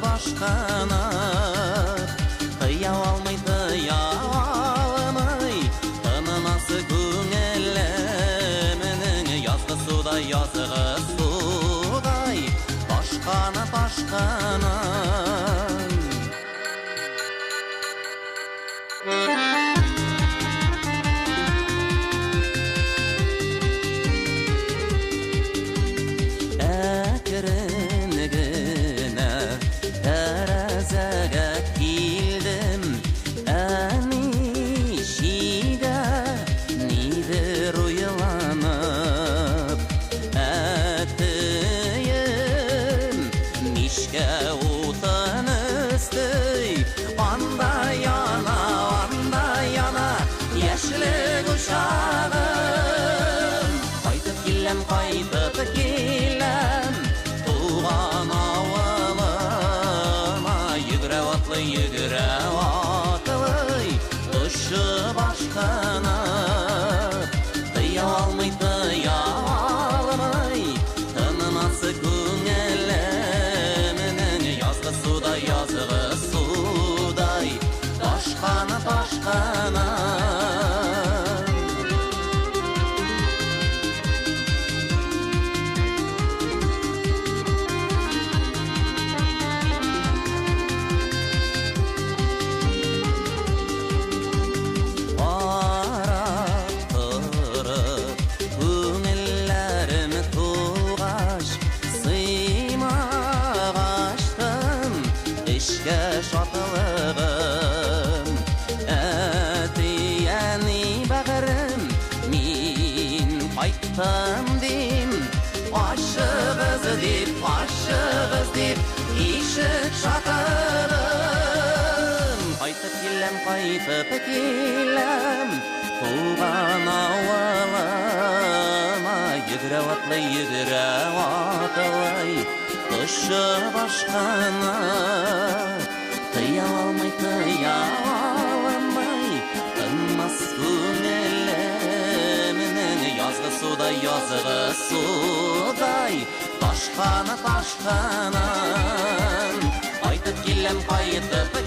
башқаны тыя алмай тынымасы көңілімнің язғы судай башқаны әкірінігіне тәрәзәге келдім әнешіге нидер ойланып әттейім мишке отын үстей анда яна яшілік ұшағым қайтып келем туған ауылыма жүгіріп атлы ұшы башқаны тыя алмай тынымасы көңілімнің язғы судай башқаны шатылығым әтияни бәғірім мен қайттым дейм ашық іздеп ишік шатырым қайтып келем туған ауылыма жүгіріп атлы ұшы башқаны тыя алмай тынмас көңілімнің язғы судай башқаны айтып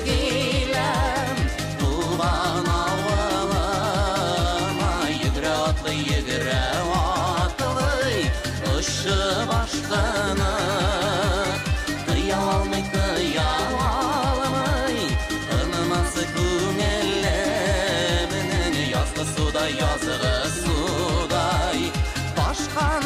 келем туған ауылыма жүгіріп атлы ұшы башқаны тыя алмай тынымасы көңілімнің язғы судай башқан